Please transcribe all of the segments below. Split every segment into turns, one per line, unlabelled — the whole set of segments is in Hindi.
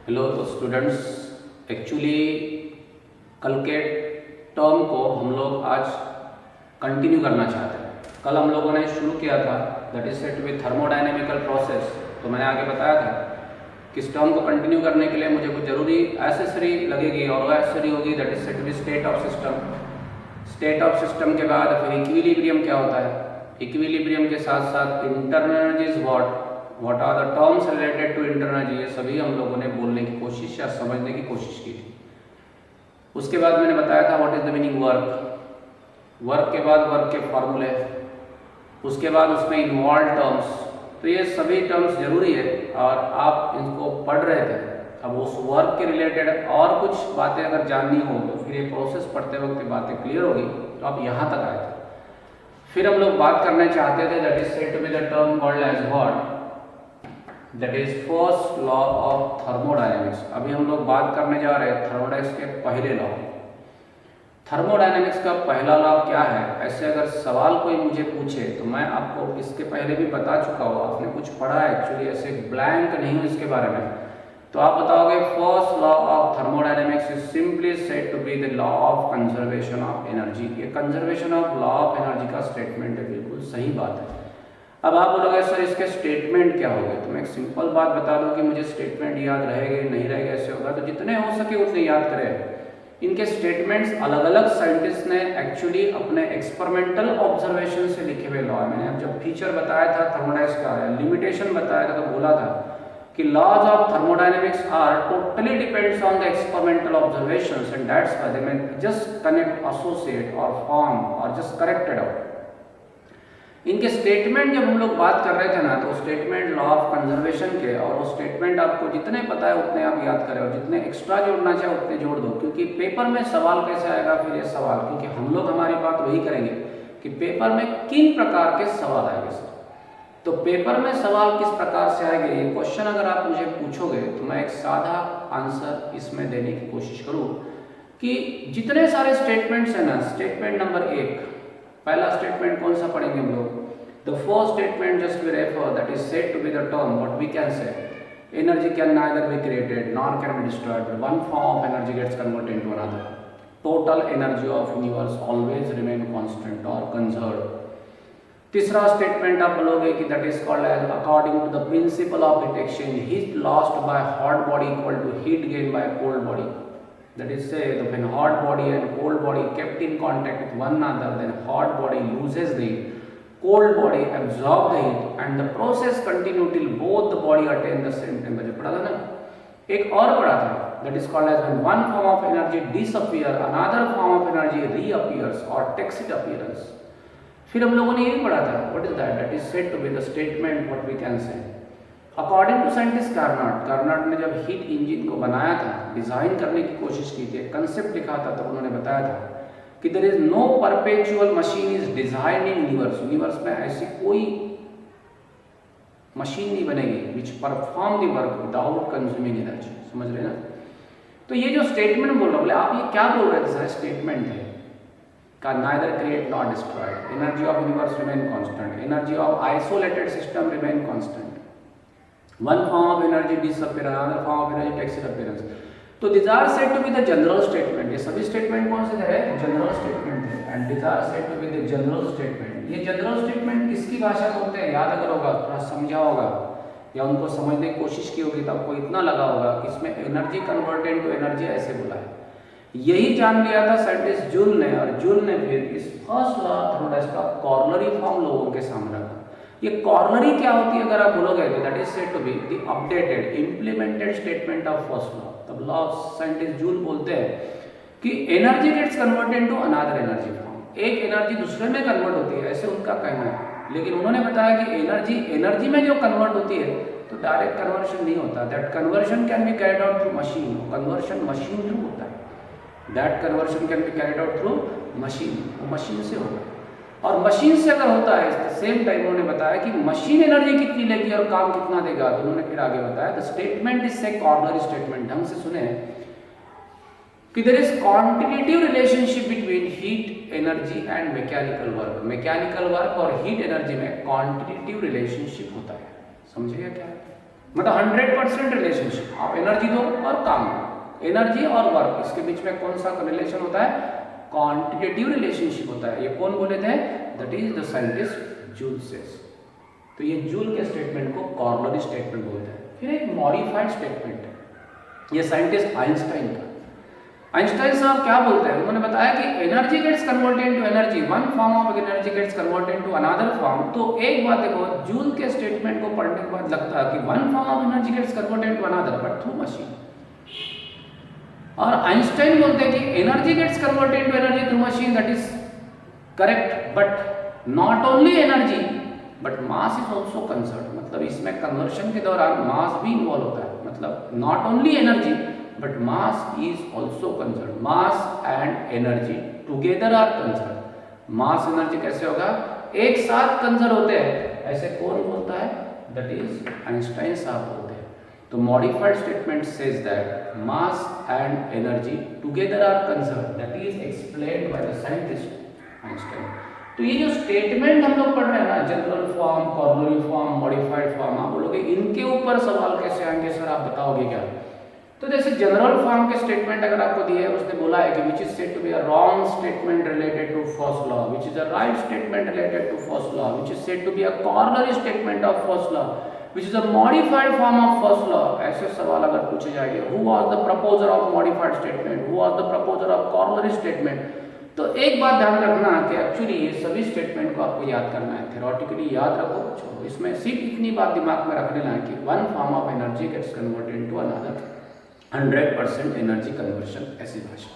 हेलो तो स्टूडेंट्स, एक्चुअली कल के टर्म को हम लोग आज कंटिन्यू करना चाहते हैं। कल हम लोगों ने शुरू किया था that is set with thermodynamical process. तो मैंने आगे बताया था कि इस टर्म को कंटिन्यू करने के लिए मुझे कुछ जरूरी एसेसरी लगेगी और वो एसेसरी होगी that is set with state of system. State of system के बाद फिर इक्विलिब्रियम क्या होता है, इक्विलिब्रियम के साथ साथ internal energies what are the terms related to internal energy, ये सभी हम लोगों ने बोलने की कोशिश या समझने की कोशिश की थी। उसके बाद मैंने बताया था what is the meaning work के बाद वर्क के फॉर्मूले, उसके बाद उसमें इन्वॉल्व टर्म्स। तो ये सभी टर्म्स जरूरी है और आप इनको पढ़ रहे थे। अब उस वर्क के रिलेटेड और कुछ बातें अगर जाननी हो तो फिर ये प्रोसेस पढ़ते वक्त बातें क्लियर होगी। तो आप यहाँ तक आए थे। फिर हम लोग बात करना चाहते थे that is set with the term called as what, that is first law of thermodynamics. अभी हम लोग बात करने जा रहे हैं थर्मोडायनेमिक्स के पहले लॉ। थर्मोडायनेमिक्स का पहला लॉ क्या है, ऐसे अगर सवाल कोई मुझे पूछे तो मैं आपको इसके पहले भी बता चुका हूँ, आपने कुछ पढ़ा है एक्चुअली, ऐसे ब्लैंक नहीं हो इसके बारे में। तो आप बताओगे first law of thermodynamics is simply said to be the law of conservation of energy. ये conservation of law of energy का स्टेटमेंट है, बिल्कुल सही बात है। अब आप बोलोगे सर इसके स्टेटमेंट क्या होंगे, तो मैं एक सिंपल बात बता दूं कि मुझे स्टेटमेंट याद रहेंगे नहीं रहेगा, ऐसे होगा। तो जितने हो सके उतने याद करें। इनके स्टेटमेंट्स अलग अलग साइंटिस्ट ने एक्चुअली अपने एक्सपेरिमेंटल ऑब्जर्वेशन से लिखे हुए लॉ है। मैंने जब फीचर बताया था थर्मोडायनेमिक्स का, लिमिटेशन बताया था, तो बोला था कि laws of thermodynamics are totally depends on the experimental observations and that's why they may just connect, associate और फॉर्म और जस्ट करेक्टेड आउट। इनके स्टेटमेंट जब हम लोग बात कर रहे थे ना, तो स्टेटमेंट लॉ ऑफ कंजर्वेशन के, और वो स्टेटमेंट आपको जितने पता है उतने आप याद करें और जितने एक्स्ट्रा जोड़ना चाहे उतने जोड़ दो, क्योंकि पेपर में सवाल कैसे आएगा फिर ये सवाल, क्योंकि हम लोग हमारी बात वही करेंगे कि पेपर में किन प्रकार के सवाल आएंगे सर। तो पेपर में सवाल किस प्रकार से आएंगे, ये क्वेश्चन अगर आप मुझे पूछोगे तो मैं एक साधा आंसर इसमें देने की कोशिश करूँ कि जितने सारे स्टेटमेंट्स हैं ना, स्टेटमेंट नंबर 1, पहला स्टेटमेंट कौन सा पढ़ेंगे हम लोग, the first statement just we refer that is said to be the term what we can say energy can neither be created nor can be destroyed, one form of energy gets converted into another, total energy of universe always remain constant और कंजर्व्ड। तीसरा स्टेटमेंट आप बोलोगे कि that is called as according to the principle of heat exchange, heat lost by hot body equal to heat gain by cold body. That is say when hot body and cold body kept in contact with one another, then hot body loses the heat, cold body absorb the heat and the process continue till both the body attain the same temperature। पढ़ा था ना। एक और पढ़ा था that is called as when one form of energy disappear another form of energy reappears or takes its appearance। फिर हम लोगों ने ये पढ़ा था what is that, that is said to be the statement what we can say according to scientist Carnot ने जब हीट इंजन को बनाया था, डिजाइन करने की कोशिश की थी, कंसेप्ट लिखा था, तो उन्होंने बताया था कि there is no perpetual machine is design in universe, universe में ऐसी कोई मशीन नहीं बनेगी which perform the work without consuming energy. समझ रहे ना। तो ये जो स्टेटमेंट बोल रहा हूँ, बोले आप ये क्या बोल रहे थे सर, स्टेटमेंट है का neither create not destroyed, energy of universe remain constant, energy of isolated system remain constant, one form of energy disappear another form of energy takes its appearance। तो these are said to be the general statement। ये सभी स्टेटमेंट कौन से है, जनरल स्टेटमेंट है and these are said to be the general statement। ये जनरल स्टेटमेंट किसकी भाषा में होते हैं, याद अगर होगा, थोड़ा समझा होगा या उनको समझने की कोशिश की होगी तो आपको इतना लगा होगा कि इसमें एनर्जी कन्वर्टेड टू एनर्जी ऐसे बोला है। यही जान लिया था साइंटिस्ट जूल ने, और जूल ने फिर इस फर्स्ट लॉ थर्मोडायनेमिक्स का कॉर्नरी फॉर्म लोगों के सामने रखा। ये कॉर्नरी क्या होती है अगर आप बोलोगे तो that is said to be the updated implemented statement of first law. तब लॉ साइंटिस्ट जूल बोलते हैं कि energy gets converted to another energy form, एक एनर्जी दूसरे में कन्वर्ट होती है, ऐसे उनका कहना है। लेकिन उन्होंने बताया कि एनर्जी में जो कन्वर्ट होती है तो डायरेक्ट कन्वर्शन नहीं होता, that conversion can be carried out through machine, conversion machine through होता है, that conversion can be carried out through machine, वो मशीन से होगा। और मशीन से अगर होता है इस सेम टाइम उन्होंने बताया कि मशीन एनर्जी कितनी लेगी और काम कितना देगा, तो उन्होंने फिर आगे बताया द स्टेटमेंट इज से कॉर्नरी स्टेटमेंट, ढंग से सुने कि there is quantitative relationship between heat energy and mechanical work. Mechanical work और हीट एनर्जी में कॉन्टिन्यूटिव रिलेशनशिप होता है। समझिएगा क्या है? मतलब 100% रिलेशनशिप। आप एनर्जी दो और काम दो, एनर्जी और वर्क, इसके बीच में कौन सा रिलेशन होता है? क्वांटिटेटिव रिलेशनशिप होता है। ये कौन बोले थे? That is the scientist joule says. तो ये जूल के स्टेटमेंट को कॉर्नरी स्टेटमेंट बोलते हैं। फिर एक मॉडिफाइड स्टेटमेंट है, ये साइंटिस्ट आइंस्टाइन का। आइंस्टाइन साहब क्या बोलते हैं? उन्होंने बताया कि energy gets converted into energy, one form of energy gets converted into another form. तो एक बात देखो, जूल के स्टेटमेंट को पढ़ने के बाद लगता है कि one form of energy gets converted into another but through machine. और आइंस्टाइन बोलते हैं कि energy gets converted into energy through machine, that is correct, but not only energy but mass is also concern. मतलब इसमें कन्वर्शन के दौरान मास भी इन्वॉल्व होता है। मतलब not only energy but mass is also concerned, mass and energy together are concerned। mass energy कैसे होगा? एक साथ कंसर्न होते हैं, ऐसे कौन बोलता है? that is आइंस्टाइन साहब बोलते हैं। तो modified statement says that mass and energy together are concerned, that is explained by the scientist Einstein. तो ये जो स्टेटमेंट हम लोग पढ़ रहे हैं ना, general form, coronary form, modified form, आप बोलोगे इनके ऊपर सवाल कैसे आएंगे सर, आप बताओगे क्या? तो जैसे जनरल फॉर्म के स्टेटमेंट अगर आपको दिए, उसने बोला है कि which is said to be a wrong statement related to first law, which is a right statement related to first law, which is said to be a corollary statement of first law, which is a modified form of first law. ऐसे सवाल अगर पूछे जाएंगे, who was the proposer of modified statement, who was the proposer of corollary statement. तो एक बात ध्यान रखना कि एक्चुअली ये सभी स्टेटमेंट को आपको याद करना है, थ्योरेटिकली याद रखो छोड़ो। इसमें सिर्फ इतनी बात दिमाग में रख लेना है कि one form of energy gets converted into another, 100% energy conversion, ऐसी भाषा।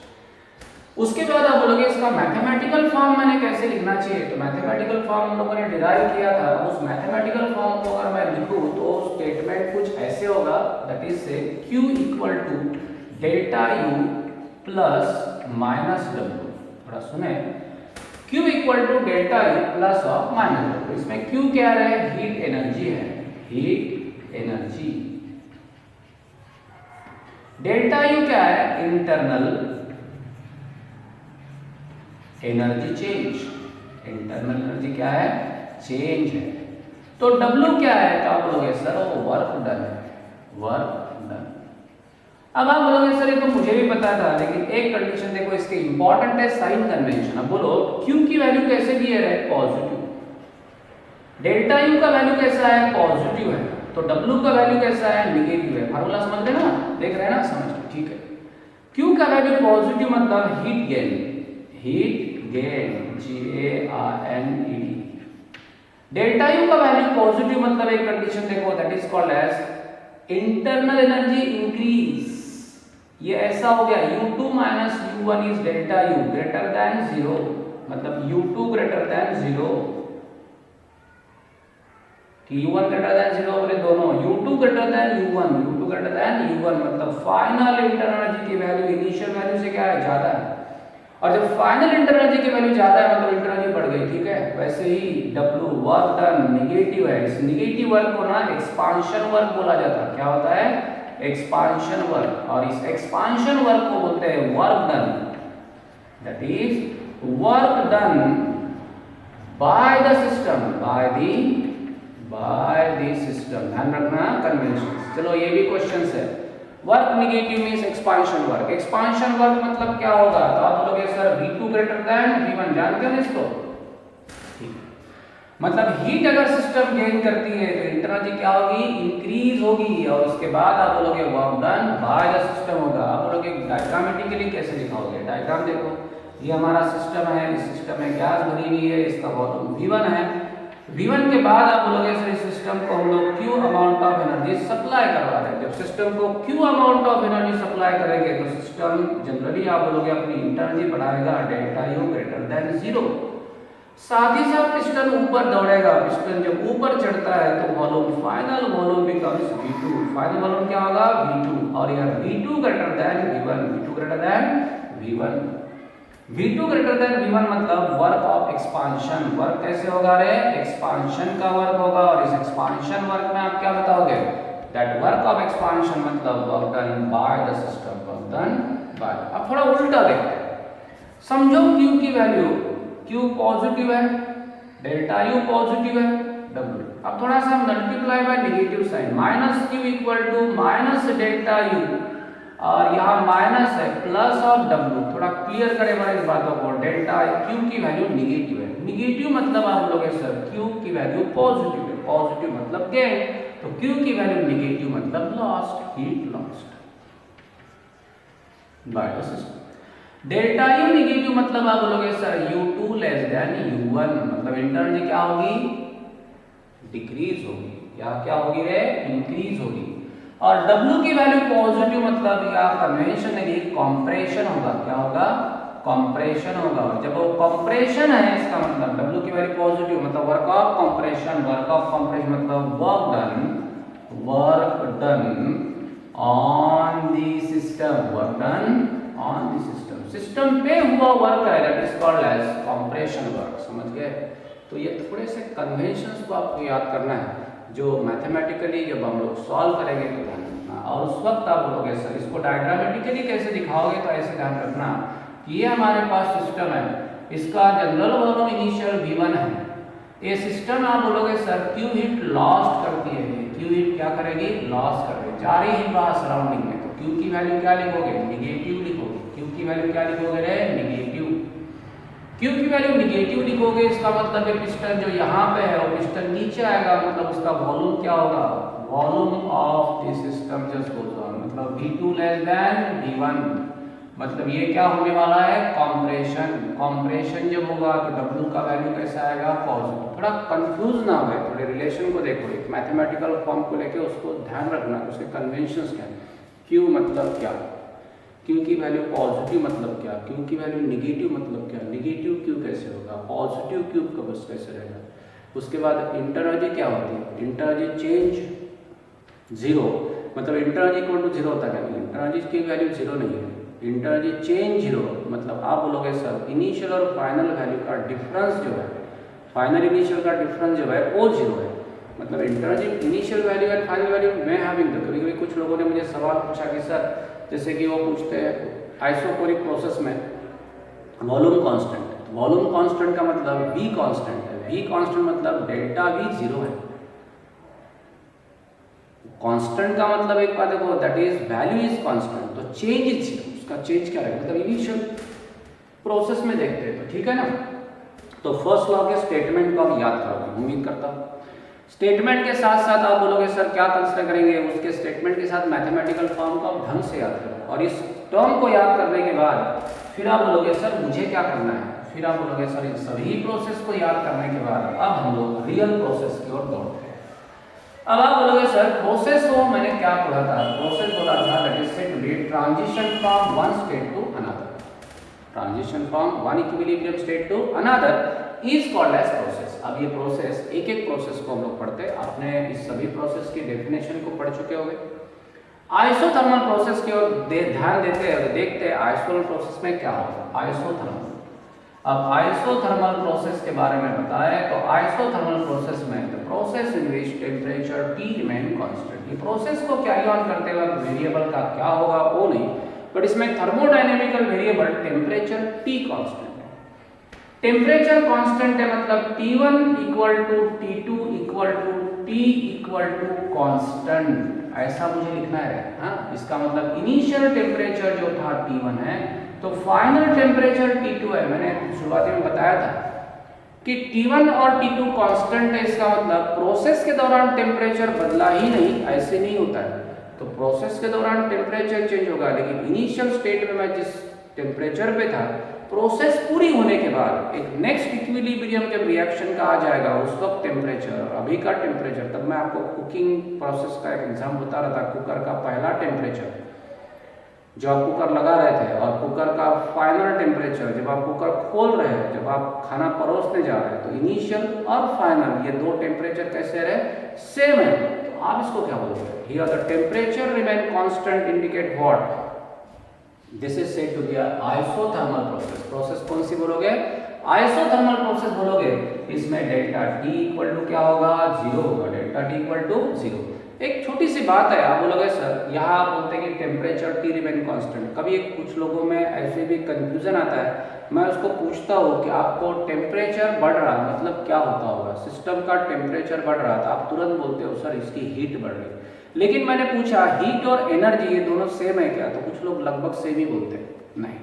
उसके बाद आप बोलोगे इसका मैथमेटिकल फॉर्म मैंने कैसे लिखना चाहिए? तो मैथमेटिकल फॉर्म हम लोगों ने डिराइव किया था। उस मैथमेटिकल फॉर्म को अगर मैं लिखूं तो स्टेटमेंट कुछ ऐसे होगा, that is say Q equal to delta U plus minus W। थोड़ा सुने, Q equal to delta U plus और माइनस W। इसमें Q क्या है? हीट एनर्जी है, हीट एनर्जी। डेल्टा U क्या है? Internal energy change, internal energy क्या है? चेंज है। तो W क्या है? तो आप बोलोगे सर वो वर्क डन है, वर्क डन। अब आप बोलोगे सर ये तो मुझे भी पता था, लेकिन एक कंडीशन देखो इसके इंपॉर्टेंट है, साइन कन्वेंशन। अब बोलो Q की वैल्यू कैसे दी है? पॉजिटिव। डेल्टा U का वैल्यू कैसा है? पॉजिटिव है। तो W का वैल्यू कैसा है? निगेटिव है। फार्मूला समझ रहे ना, देख रहे हैं ना, समझ रहे, ठीक है। Q का वैल्यू पॉजिटिव मतलब heat gain, heat gain, GARNED। Delta U का वैल्यू पॉजिटिव मतलब एक कंडीशन देखो, that is called as internal energy increase. ये ऐसा हो गया U2 minus U1 is delta U greater than 0, मतलब U2 greater than 0, U1 greater than 0 बोले दोनों, U2 greater than U1, U2 greater than U1 मतलब फाइनल इंटरनल एनर्जी की वैल्यू इनिशियल वैल्यू से क्या है? ज्यादा है। और जब फाइनल इंटरनल एनर्जी की वैल्यू ज्यादा है मतलब इंटरनल एनर्जी बढ़ गई, ठीक है। वैसे ही W वर्क डन निगेटिव है, इस निगेटिव वर्क को ना एक्सपांशन वर्क बोला जाता है। क्या होता है? Expansion work. और इस एक्सपांशन वर्क को बोलते हैं work done, that is work done by the system, bye the system. ध्यान रखना कन्वेंशन। चलो ये भी क्वेश्चन है। Work negative means expansion work. Expansion work मतलब क्या होगा? तो आप बोलोगे sir V2 greater than V1, जानते हो इसको? मतलब हीट अगर सिस्टम गेन करती है तो इंटरनल एनर्जी क्या होगी? इंक्रीज होगी। और उसके बाद आप बोलोगे work done by the system होगा। आप बोलोगे डायग्रामेटिकली कैसे लिखोगे? डायग्राम देखो, ये हमारा सिस्टम है, इस सिस्टम में गैस भरी हुई है, इसका वॉल्यूम V1 है। V1 के बाद आप बोलोगे सर इस सिस्टम को हम लोग Q amount of energy supply करवा रहे हैं। जब सिस्टम को Q amount of energy supply करेंगे तो सिस्टम जनरली आप बोलोगे अपनी इंटरनल बढ़ाएगा डेल्टा U ग्रेटर देन 0। साथ ही साथ पिस्टन ऊपर दौड़ेगा। पिस्टन जब ऊपर चढ़ता है तो volume, final volume becomes V2। Final volume क्या होगा? V2। और यह V2 greater than V1, V2 greater than V1। V2 greater than V1 मतलब वर्क ऑफ एक्सपांशन। वर्क कैसे होगा रे? एक्सपांशन का वर्क होगा। और इस एक्सपांशन वर्क में आप क्या बताओगे? दैट वर्क ऑफ एक्सपांशन मतलब work done by the system, work done by. अब थोड़ा उल्टा देखते हैं। समझो Q की वैल्यू, Q पॉजिटिव है, डेल्टा U पॉजिटिव है, W। अब थोड़ा सा हम multiply by negative sign, minus Q equal to minus delta U, और यहाँ माइनस है प्लस ऑफ W। थोड़ा क्लियर करें हमारी इस बातों को, डेल्टा क्यू की वैल्यू निगेटिव है। निगेटिव मतलब आप बोलोगे सर क्यू की वैल्यू पॉजिटिव है, पॉजिटिव मतलब गेन, तो क्यू की वैल्यू निगेटिव मतलब lost, heat lost bye the system. Delta U negative मतलब आप बोलोगे sir U2 less than U1, मतलब इंटरनल क्या होगी, डिक्रीज होगी, या क्या होगी रे, इंक्रीज होगी। और W की वैल्यू पॉजिटिव मतलब या कन्वेंशन है, कंप्रेशन होगा, क्या होगा, कंप्रेशन होगा। जब वो कंप्रेशन है इसका मतलब W की वैल्यू पॉजिटिव मतलब work of compression, work of compression मतलब work done on the system, work done on the system, system पे हुआ वर्क है, that is called as compression work. समझ गए? तो ये थोड़े से कन्वेंशंस को आपको याद करना है, जो मैथमेटिकली जब हम लोग सॉल्व करेंगे तो ध्यान रखना। और उस वक्त आप बोलोगे सर इसको डायग्रामेटिकली कैसे दिखाओगे, तो ऐसे ध्यान रखना कि ये हमारे पास सिस्टम है, इसका जनरल वॉल्यूम इनिशियल V1 है। ये सिस्टम आप बोलोगे सर क्यू हीट लॉस्ट करती है, क्यू हीट क्या करेगी, लॉस करेगी, जा रही हीट बाहर सराउंडिंग में, तो क्यू की वैल्यू क्या लिखोगे, निगेटिव लिखोगे। क्यू की वैल्यू क्या लिखोगे रे, निगेटिव। क्यू की वैल्यू निगेटिव लिखोगे, इसका मतलब है पिस्टन जो यहाँ पे है वो पिस्टन नीचे आएगा, मतलब उसका वॉल्यूम क्या होगा, volume of the system just goes on, मतलब V2 लेस देन V1, मतलब ये क्या होने वाला है, कंप्रेशन। कंप्रेशन जब होगा तो W का वैल्यू कैसा आएगा, पॉजिटिव। थोड़ा कंफ्यूज ना हो, थोड़े रिलेशन को देखो, एक मैथमेटिकल फॉर्म को लेके उसको ध्यान रखना, उसके कन्वेंशंस क्या है। Q मतलब क्या, Q की वैल्यू पॉजिटिव मतलब क्या, Q की वैल्यू निगेटिव मतलब क्या, निगेटिव Q कैसे होगा, पॉजिटिव Q का बस कैसे रहेगा। उसके बाद इंटरनर्जी क्या होती है, इंटरनर्जी चेंज जीरो, मतलब इंटरनर्जी इक्वल टू जीरो होता है, इंटरनर्जी की वैल्यू जीरो नहीं है, इंटरनर्जी चेंज जीरो, मतलब आप बोलोगे सर इनिशियल और फाइनल वैल्यू का डिफरेंस जो है, फाइनल इनिशियल का डिफरेंस जो है वो जीरो है, मतलब internal energy initial value and final value में हैविंग। कभी कभी कुछ लोगों ने मुझे सवाल पूछा कि सर जैसे कि वो पूछते हैं आइसोकोरिक प्रोसेस में वॉल्यूम कांस्टेंट, वॉल्यूम कांस्टेंट का मतलब V कांस्टेंट है, V कांस्टेंट मतलब डेल्टा V जीरो है। कांस्टेंट का मतलब एक बात देखो, that is value is constant, तो चेंज इज जीरो, उसका चेंज क्या है, मतलब इनिशियल प्रोसेस में देखते हैं, तो ठीक है ना। तो फर्स्ट लॉ के स्टेटमेंट को आप याद करोगे, उम्मीद करता हूँ। स्टेटमेंट के साथ साथ आप बोलोगे सर क्या कंसीडर करेंगे, उसके स्टेटमेंट के साथ मैथमेटिकल फॉर्म को आप ढंग से याद करो, और इस टर्म को याद करने के बाद फिर आप बोलोगे सर मुझे क्या करना है, फिर आप बोलोगे सर इन सभी प्रोसेस को याद करने के बाद अब हम लोग रियल प्रोसेस की ओर दौड़ते हैं। अब आप बोलोगे सर प्रोसेस को मैंने क्या पढ़ा था, प्रोसेस बोला था that is said to be transition from one state to another, transition from one equilibrium state to another is called as process. अब ये प्रोसेस, एक एक प्रोसेस को हम लोग पढ़ते हैं, आपने इस सभी प्रोसेस की डेफिनेशन को पढ़ चुके होंगे। आइसोथर्मल प्रोसेस की ओर ध्यान देते हैं, देखते हैं आइसोथर्मल प्रोसेस में क्या होगा, आइसोथर्मल। अब आइसोथर्मल प्रोसेस के बारे में बताएं तो आइसोथर्मल प्रोसेस में the process in which temperature T remain constant, ये प्रोसेस को कैरी ऑन करते वक्त वेरिएबल का क्या होगा वो नहीं, बट इसमें thermodynamical variable temperature T constant है। टेम्परेचर कांस्टेंट है मतलब T1 equal to T2 equal to T equal to constant, ऐसा मुझे लिखना है। हाँ, इसका मतलब इनिशियल टेम्परेचर जो था T1 है तो फाइनल टेम्परेचर T2 है। मैंने शुरुआती में बताया था कि T1 और T2 कांस्टेंट है, इसका मतलब प्रोसेस के दौरान टेम्परेचर बदला ही नहीं, ऐसे नहीं होता है। तो प्रोसेस के दौरान टेम्परेचर चेंज होगा, लेकिन इनिशियल स्टेट में मैं जिस टेम्परेचर पे था, प्रोसेस पूरी होने के बाद एक नेक्स्ट इक्विलिब्रियम जब रिएक्शन का आ जाएगा उस वक्त टेम्परेचर और अभी का टेम्परेचर, तब मैं आपको कुकिंग प्रोसेस का एक एग्जाम्पल बता रहा था, कुकर का पहला टेम्परेचर जो आप कुकर लगा रहे थे और कुकर का फाइनल टेम्परेचर जब आप कुकर खोल रहे हैं, जब आप खाना परोसने जा रहे हैं, तो इनिशियल और फाइनल ये दो टेम्परेचर कैसे रहे, सेम है। तो आप इसको क्या बोलोगे, here the temperature remain constant indicate what, this is said to be isothermal process. Process कौन सी बोलोगे, आइसोथर्मल प्रोसेस बोलोगे इसमें डेल्टा टी इक्वल टू क्या होगा, 0 होगा, डेल्टा टी इक्वल टू 0। एक छोटी सी बात है, आप बोलोगे सर यहाँ आप बोलते हैं कि टेम्परेचर टी रिमेन कांस्टेंट, कभी कुछ लोगों में ऐसे भी कंफ्यूजन आता है, मैं उसको पूछता हूँ कि आपको टेम्परेचर बढ़ रहा मतलब क्या होता होगा, सिस्टम का टेम्परेचर बढ़ रहा था, आप तुरंत बोलते हो सर इसकी हीट बढ़ रही, लेकिन मैंने पूछा हीट और एनर्जी ये दोनों सेम है क्या, तो कुछ लोग लगभग सेम ही बोलते हैं, नहीं,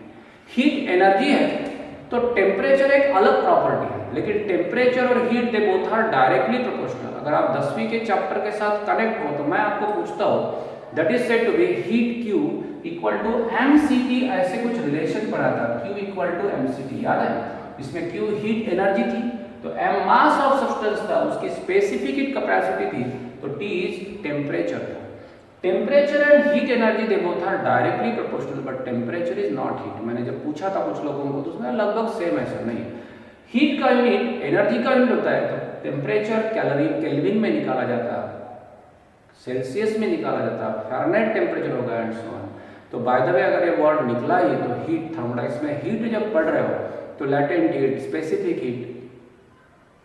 हीट एनर्जी है तो टेम्परेचर एक अलग प्रॉपर्टी है, लेकिन टेम्परेचर और heat they both are directly proportional. अगर आप 10वीं के चैप्टर के साथ कनेक्ट हो तो मैं आपको पूछता हूँ that is said to be heat Q equal to mCT, ऐसे कुछ रिलेशन पढ़ा था, Q इक्वल टू mCT याद है, इसमें Q हीट एनर्जी थी तो m मास ऑफ सब्सटेंस था, उसकी स्पेसिफिक हीट कैपेसिटी थी, तो T इज टेम्परेचर था। Temperature and heat energy they both are directly proportional but temperature is not heat. मैंने जब पूछा था कुछ लोगों को तो उसमें लगभग सेम ऐसा नहीं, हीट का यूनिट एनर्जी का यूनिट होता है, तो टेम्परेचर कैलोरी केल्विन में निकाला जाता है, सेल्सियस में निकाला जाता है, फ़ारेनहाइट टेम्परेचर होगा एंड सो ऑन। तो बाय द वे अगर ये वर्ड निकला ही तो हीट थर्मोडाइनमिक्स में हीट जब पढ़ रहे हो तो लैटेंट हीट, स्पेसिफिक हीट,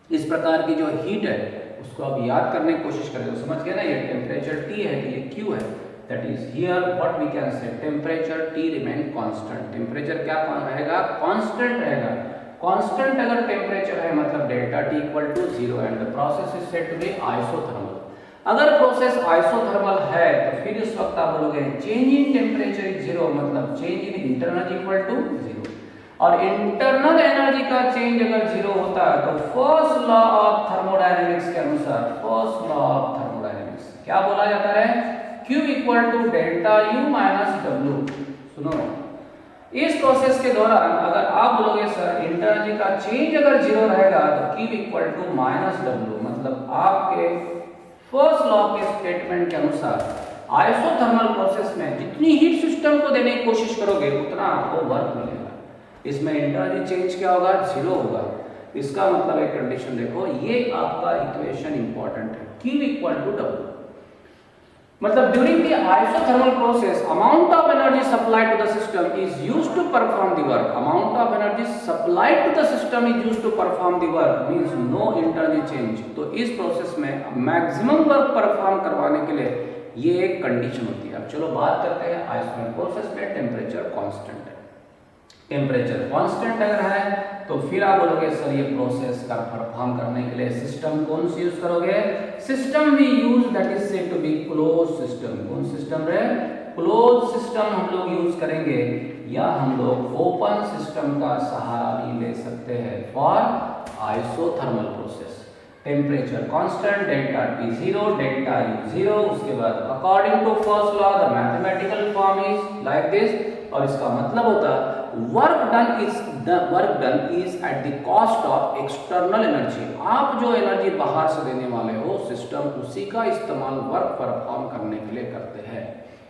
इस प्रकार की जो हीट है उसको आप याद करने की कोशिश करें तो समझ गए ना, ये टेम्परेचर T है ये Q है, that is here what we can say temperature T remain constant, temperature क्या रहेगा, कांस्टेंट रहेगा, कांस्टेंट अगर टेम्परेचर है मतलब delta T equal to 0 and the process is said to be isothermal. अगर प्रोसेस आइसोथर्मल है तो फिर इस वक्त आप बोलोगे चेंज इन टेम्परेचर इज 0 मतलब change in internal equal to 0, और इंटरनल एनर्जी का चेंज अगर 0 होता है तो फर्स्ट लॉ ऑफ थर्मोडायनेमिक्स के अनुसार, फर्स्ट लॉ ऑफ थर्मोडायनेमिक्स क्या बोला जाता है, Q equal to delta U minus W। सुनो, इस प्रोसेस के दौरान अगर आप बोलोगे सर इंटरनल का चेंज अगर 0 रहेगा तो Q equal to minus W, मतलब आपके फर्स्ट लॉ के स्टेटमेंट के अनुसार आइसोथर्मल प्रोसेस में जितनी हीट सिस्टम को देने की कोशिश करोगे उतना आपको वर्क मिलेगा, इसमें इंटरनल चेंज क्या होगा, 0 होगा, इसका मतलब एक कंडीशन देखो, ये आपका इक्वेशन इंपॉर्टेंट है, Q इक्वल टू W, मतलब during the isothermal process amount of energy supplied to the system is used to perform the work, amount of energy supplied to the system is used to perform the work means no internal change. तो इस प्रोसेस में मैक्सिमम वर्क परफॉर्म करवाने के लिए ये एक कंडीशन होती है। अब चलो बात करते हैं आइसोथर्मल प्रोसेस में टेम्परेचर कांस्टेंट है, टेम्परेचर कांस्टेंट अगर है तो फिर आप बोलोगे सर ये प्रोसेस का परफॉर्म करने के लिए सिस्टम कौन सी यूज करोगे, system we use that is said to be close system. कौन सिस्टम है, क्लोज सिस्टम हम लोग यूज करेंगे, या हम लोग ओपन सिस्टम का सहारा भी ले सकते हैं for isothermal process. Temperature constant delta T 0 delta U 0, उसके बाद according to first law the mathematical form is like this, और इसका मतलब होता है work done is at the cost of external energy. आप जो एनर्जी बाहर से देने वाले हो सिस्टम उसी का इस्तेमाल वर्क परफॉर्म करने के लिए करते हैं।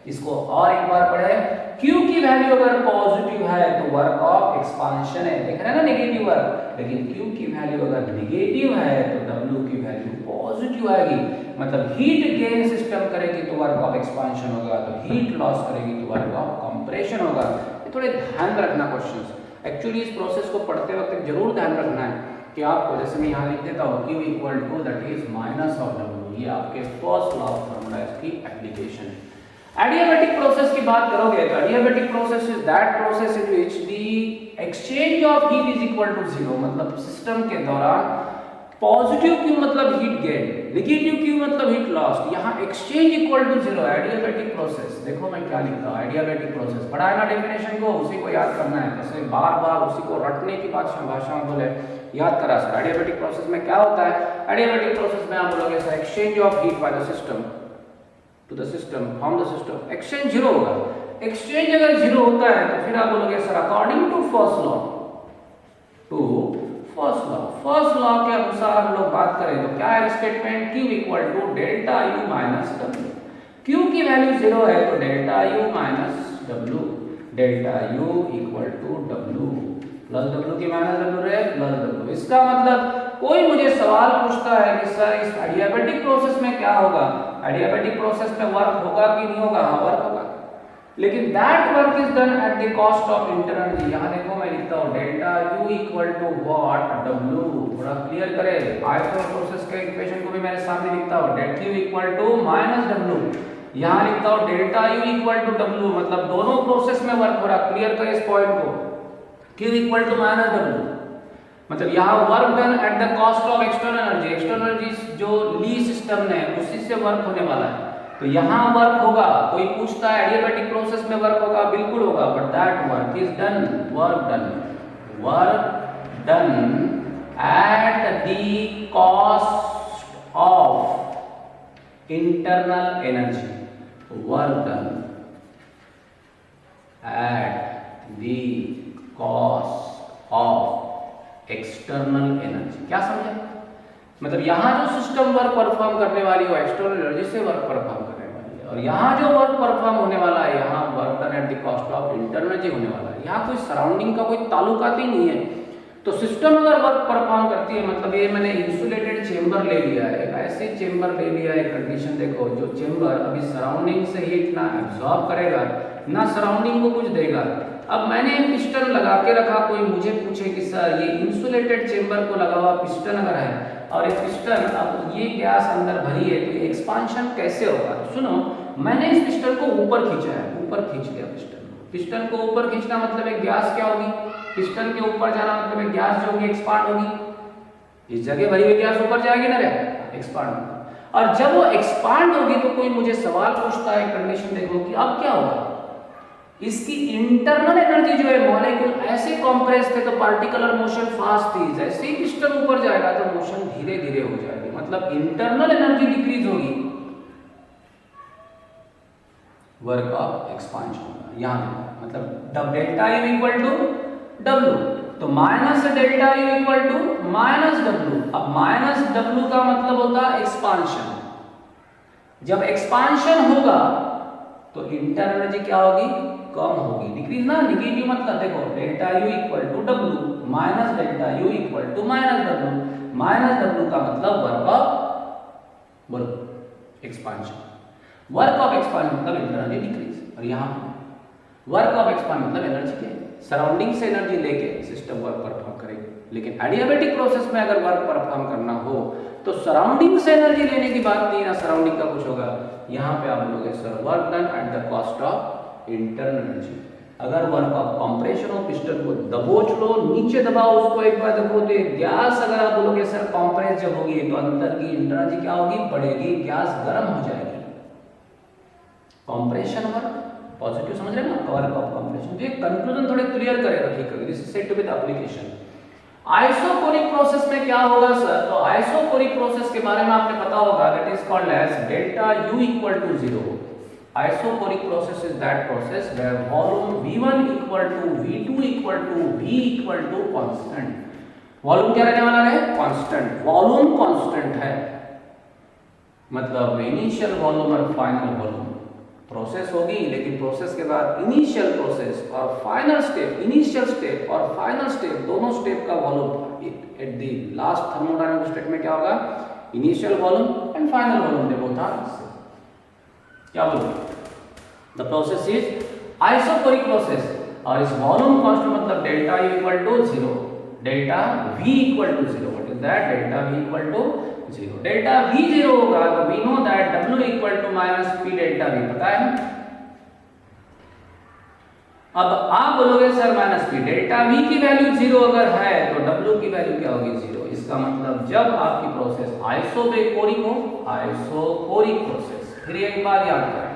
इसको और एक बार पढ़े, Q की वैल्यू अगर पॉजिटिव है तो वर्क ऑफ एक्सपांशन है, देख रहे हैं ना नेगेटिव वर्क, लेकिन Q की वैल्यू अगर नेगेटिव है तो W की वैल्यू पॉजिटिव आएगी, मतलब हीट गेन सिस्टम करेगी तो वर्क ऑफ एक्सपांशन होगा, तो हीट लॉस करेगी तो वर्क ऑफ कंप्रेशन होगा। थोड़े ध्यान रखना क्वेश्चंस, एक्चुअली इस प्रोसेस को पढ़ते वक्त जरूर ध्यान रखना है कि आपको, जैसे मैं यहाँ लिख देता हूँ Q equal to that is minus of W, ये आपके फर्स्ट लॉ ऑफ थर्मोडायनेमिक्स की एप्लीकेशन है। एडियाबैटिक प्रोसेस की बात करोगे तो adiabatic process is that process in which the exchange of heat is equal to 0, मतलब सिस्टम के दौरान पॉजिटिव Q मतलब हीट गेन, नेगेटिव Q मतलब हीट लॉस, यहाँ exchange equal to 0 adiabatic process. देखो मैं क्या लिखता हूँ, एडियाबैटिक प्रोसेस पढ़ा है ना डेफिनेशन को, उसी को याद करना है, जैसे बार बार उसी को रटने की भाषा में बोले याद करा सर। एडियाबैटिक प्रोसेस में क्या होता है, एडियाबैटिक प्रोसेस में आप बोलोगे sir exchange of heat by the system to the system from the system, exchange 0 होगा। एक्सचेंज अगर 0 होता है तो फिर आप बोलोगे sir according to first law, to first law के अनुसार हम लोग बात करें तो क्या है statement, Q equal to delta U minus W। Q की वैल्यू 0 है तो delta U minus W, delta U equal to W plus W की माइनस W रहे प्लस W। इसका मतलब कोई मुझे सवाल पूछता है कि सर इस एडियाबैटिक प्रोसेस में क्या होगा, एडियाबैटिक प्रोसेस में वर्क होगा कि नहीं होगा, हाँ वर्क होगा। लेकिन that work is done at the cost of internal energy. यहाँ देखो मैं लिखता हूँ delta U equal to what W, थोड़ा क्लियर करें। आइसो प्रोसेस के इक्वेशन को भी मेरे सामने लिखता हूँ delta U equal to minus W, यहाँ लिखता हूँ delta U equal to W, मतलब दोनों प्रोसेस में वर्क हो रहा। क्लियर करें इस पॉइंट को, Q equal to minus W, मतलब यहाँ work done at the cost of external energy. External energy जो ली सिस्टम ने उसी से वर्क होने वाला है, तो यहाँ वर्क होगा। कोई पूछता है एडियाबैटिक प्रोसेस में वर्क होगा, बिल्कुल होगा, but that work is done, work done at the cost of internal energy, work done at the cost of external energy. क्या समझे? मतलब यहाँ जो सिस्टम वर्क परफॉर्म करने वाली हो एक्सटर्नल एनर्जी से वर्क परफॉर्म करने वाली है, और यहाँ जो वर्क परफॉर्म होने वाला है यहाँ work done at the cost of internal energy होने वाला है। यहाँ कोई सराउंडिंग का कोई ताल्लुकात ही नहीं है। तो सिस्टम अगर वर्क परफॉर्म करती है, मतलब ये मैंने इंसुलेटेड चेंबर ले लिया है, एक ऐसे चेंबर ले लिया है, कंडीशन देखो, जो चेंबर अभी सराउंडिंग से हीट ना एब्जॉर्ब करेगा ना सराउंडिंग को कुछ देगा। अब मैंने पिस्टन लगा के रखा, कोई मुझे पूछे कि सर ये इंसुलेटेड चेंबर को लगा हुआ पिस्टन अगर है और एक पिस्टन, अब ये गैस अंदर भरी है, तो एक्सपांशन कैसे होगा? तो सुनो, मैंने इस पिस्टन को ऊपर खींचा है, ऊपर खींच लिया पिस्टन को ऊपर खींचना मतलब एक गैस क्या होगी, पिस्टन के ऊपर जाना मतलब एक गैस जो होगी एक्सपांड होगी। इस जगह भरी हुई गैस ऊपर जाएगी ना रे, एक्सपांड होगी। और जब वो एक्सपांड होगी तो कोई मुझे सवाल पूछता है, कंडीशन देखो कि अब क्या होगा, इसकी इंटरनल एनर्जी जो है, मॉलिक्यूल ऐसे कंप्रेस थे तो पार्टिकुलर मोशन फास्ट थी, जैसे ही पिस्टन ऊपर जाएगा तो मोशन धीरे धीरे हो जाएगी, मतलब इंटरनल एनर्जी डिक्रीज होगी, वर्क ऑफ एक्सपांशन होगा। यहाँ मतलब delta U equal to W, तो minus delta U equal to minus W. अब माइनस डब्ल्यू का मतलब होता है एक्सपांशन। जब एक्सपांशन होगा तो इंटरनल एनर्जी क्या होगी, कम होगी, डिक्रीज ना, निगेटिव मतलब देखो delta U equal to W minus delta U equal to minus W. Minus W का मतलब work of expansion, work of expansion मतलब इंटरनल एनर्जी डिक्रीज। और यहाँ वर्क ऑफ एक्सपांशन मतलब एनर्जी के सराउंडिंग से एनर्जी लेके सिस्टम वर्क परफॉर्म करेगी। लेकिन एडियाबैटिक प्रोसेस में अगर वर्क परफॉर्म करना हो तो सराउंडिंग से एनर्जी लेने की बात नहीं, ना सराउंडिंग का कुछ होगा। यहाँ पे आप बोलोगे sir work done at the cost of internal energy. अगर वर्क ऑफ कंप्रेशन हो, पिस्टन को दबोच लो, नीचे दबाओ उसको एक बार देखो, तो गैस अगर आप बोलोगे सर कंप्रेस जब होगी तो अंदर की इंटरनल एनर्जी क्या होगी, बढ़ेगी, गैस गर्म हो जाएगी। कंप्रेशन वर्क पॉजिटिव समझ रहे हैं ना, वर्क ऑफ कंप्रेशन। तो ये कंक्लूजन थोड़े क्लियर करेगा, ठीक है, this is set with application. Isochoric process में क्या होगा सर, तो आइसोकोरिक प्रोसेस के बारे में आपने पता होगा, that is called as delta U equal to 0। Isochoric process is that process where volume v1 equal to v2 equal to v equal to constant. Volume क्या रहने वाला है, कांस्टेंट। वॉल्यूम कांस्टेंट है मतलब इनिशियल वॉल्यूम और फाइनल वॉल्यूम। प्रोसेस होगी, लेकिन प्रोसेस के बाद इनिशियल प्रोसेस और फाइनल स्टेप, इनिशियल स्टेप और फाइनल स्टेप, दोनों स्टेप का volume at the last thermodynamic state में क्या होगा, initial volume and final volume they both are क्या बोलते हैं, the process is isochoric process. और इस वॉल्यूम कांस्टेंट मतलब delta U equal to 0, delta v equal to 0। What is that, delta v equal to 0। Delta v 0 होगा तो we know that w equal to minus p delta v, पता है। अब आप बोलोगे sir minus p, delta v की वैल्यू 0 अगर है तो w की वैल्यू क्या होगी, 0। इसका मतलब जब आपकी प्रोसेस आइसोकोरिक हो, आइसोकोरिक प्रोसेस, फिर एक बार याद करें,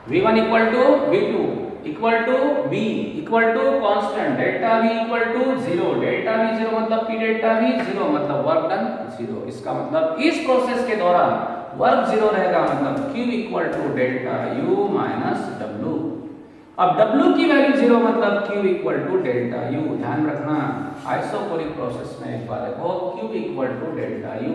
v1 equal to v2 equal to v equal to constant, delta v equal to 0, delta v 0 मतलब p डेल्टा v 0 मतलब वर्क डन 0। इसका मतलब इस प्रोसेस के दौरान वर्क 0 रहेगा, मतलब q equal to delta u minus w। अब w की वैल्यू 0 मतलब q equal to delta u। ध्यान रखना आइसोकोरिक प्रोसेस में एक बार देखो, q equal to delta u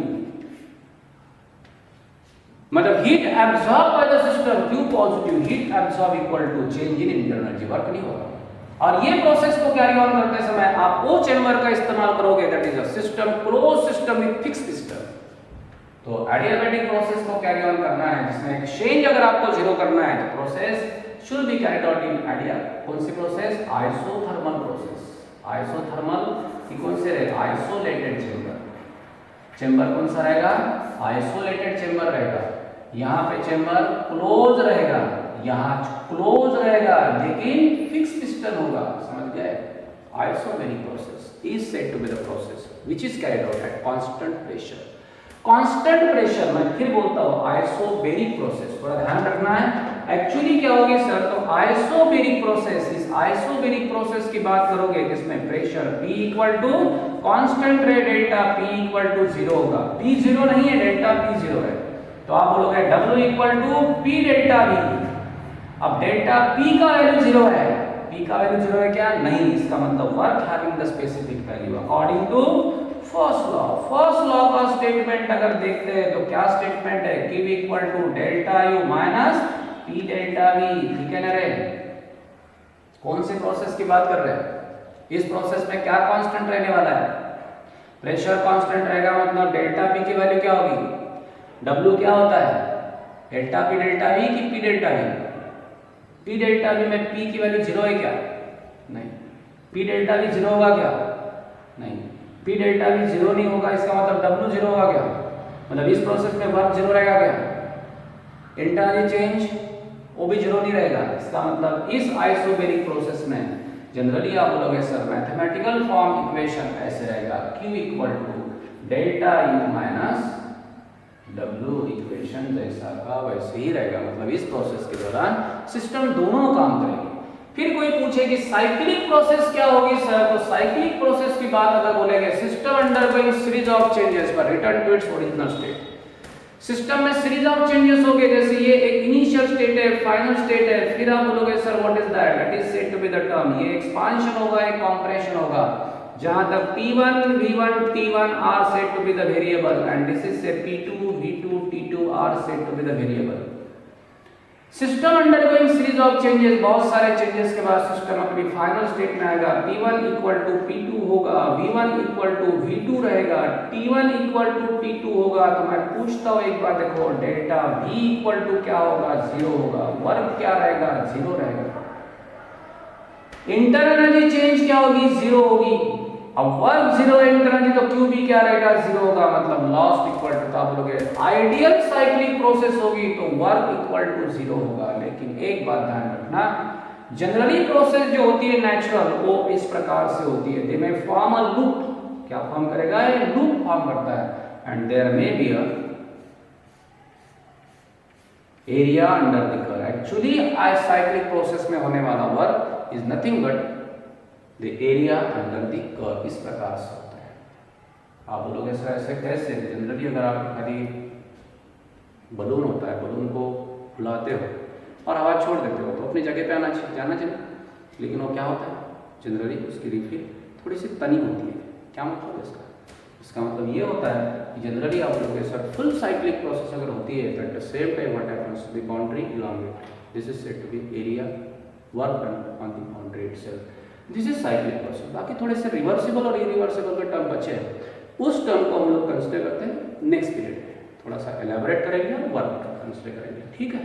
मतलब heat absorb by the system, Q positive, heat absorb equal to change in internal energy, work नहीं होगा। और ये प्रोसेस को कैरी ऑन करते समय आप वो चेंबर का इस्तेमाल करोगे, that is a system, close system with fix system. तो एडियाबैटिक प्रोसेस को कैरी ऑन करना है जिसमें एक्सचेंज अगर आपको 0 करना है तो process should be carried out in idea कौन सी प्रोसेस, आइसोथर्मल प्रोसेस। आइसोथर्मल की कौन से रहेगा, आइसोलेटेड चेंबर। चेंबर कौन सा रहेगा, आइसोलेटेड चेंबर रहेगा। यहाँ पे चेंबर क्लोज रहेगा, यहाँ क्लोज रहेगा, लेकिन फिक्स पिस्टन होगा, समझ गए। Isobaric process is said to be the process which is carried out at constant pressure। Constant pressure, मैं फिर बोलता हूँ आइसोबैरिक प्रोसेस, थोड़ा ध्यान रखना है। एक्चुअली क्या होगी सर, तो आइसोबैरिक प्रोसेस, इस आइसोबैरिक प्रोसेस की बात करोगे जिसमें pressure P equal to constant रे डेल्टा P इक्वल टू 0 होगा। P 0 नहीं है, डेल्टा P 0 है, तो आप बोलोगे W equal to P delta V। अब डेल्टा P का वैल्यू 0 है, P का वैल्यू 0 है क्या, नहीं, इसका मतलब work having the specific value according to first law. First law का स्टेटमेंट अगर देखते हैं तो क्या स्टेटमेंट है, Q equal to delta U minus P delta V, ठीक है ना रे। कौन से प्रोसेस की बात कर रहे हैं, इस प्रोसेस में क्या कांस्टेंट रहने वाला है, प्रेशर कांस्टेंट रहेगा, मतलब डेल्टा P की वैल्यू क्या होगी, W क्या होता है, डेल्टा P डेल्टा V की P delta V। P delta V में P की वैल्यू 0 है क्या, नहीं। P डेल्टा V 0 होगा क्या, नहीं। P डेल्टा V 0 नहीं होगा, इसका मतलब W 0 होगा क्या, मतलब इस प्रोसेस में वर्क 0 रहेगा क्या, इंटरनली चेंज वो भी 0 नहीं रहेगा। इसका मतलब इस आइसोबैरिक प्रोसेस में जनरली आप बोलोगे सर मैथमेटिकल फॉर्म इक्वेशन ऐसे रहेगा, Q equal to delta U minus W, equation जैसा का वैसे ही रहेगा, मतलब इस प्रोसेस के दौरान सिस्टम दोनों काम करेंगे। फिर कोई पूछे कि साइक्लिक प्रोसेस क्या होगी सर, तो साइक्लिक प्रोसेस की बात अगर बोलेंगे, system undergoing series of changes पर return to its original state. System में सीरीज ऑफ चेंजेस हो गए, जैसे ये एक इनिशियल स्टेट है, फाइनल स्टेट है, फिर आप बोलोगे sir what is that, that is said to be the term, ये एक्सपांशन होगा, एक कंप्रेशन होगा, जहां तक P1 V1 T1 are said to be the variable and this is say P2 V2 T2 are said to be the variable. System undergoing series of changes, बहुत सारे चेंजेस के बाद सिस्टम अपनी फाइनल स्टेट में आएगा, P1 इक्वल टू P2 होगा, V1 इक्वल टू V2 रहेगा, T1 इक्वल टू T2 होगा। तो मैं पूछता हूँ एक बार, देखो डेल्टा V इक्वल टू क्या होगा, 0 होगा, वर्क क्या रहेगा, 0 रहेगा, इंटरनल एनर्जी चेंज क्या होगी, 0 होगी। अब वर्क 0 है इंटरनली, तो Q भी क्या रहेगा, 0 होगा, मतलब लॉस्ट इक्वल टू, तो आप बोलोगे आइडियल साइक्लिक प्रोसेस होगी तो वर्क इक्वल टू 0 होगा। लेकिन एक बात ध्यान रखना, जनरली प्रोसेस जो होती है नेचुरल, वो इस प्रकार से होती है, they may form a loop, क्या फॉर्म करेगा, ये लूप फॉर्म करता है, and there may be a area under the curve. Actually cyclic process में होने वाला work is nothing but the area under the curve, इस प्रकार से होता है। आप बोलोगे सर ऐसे कैसे, जनरली अगर आप खाली बलून होता है, बलून को फुलाते हो और हवा छोड़ देते हो तो अपनी जगह पे आना चाहिए, जाना चाहिए, लेकिन वो क्या होता है, जनरली उसकी रिफिल थोड़ी सी तनी होती है। क्या मतलब इसका, इसका मतलब ये होता है कि जनरली आप बोलोगे सर फुल साइक्लिक प्रोसेस अगर होती है, at the same time what happens, the boundary elongate, this is said to be area work done on the boundary itself, this is cyclic process. बाकी थोड़े से रिवर्सिबल और इरिवर्सिबल के टर्म बचे हैं, उस टर्म को हम लोग कंसिडर करते हैं नेक्स्ट पीरियड में, थोड़ा सा एलैबोरेट करेंगे और वर्क कंसिडर करेंगे, ठीक है।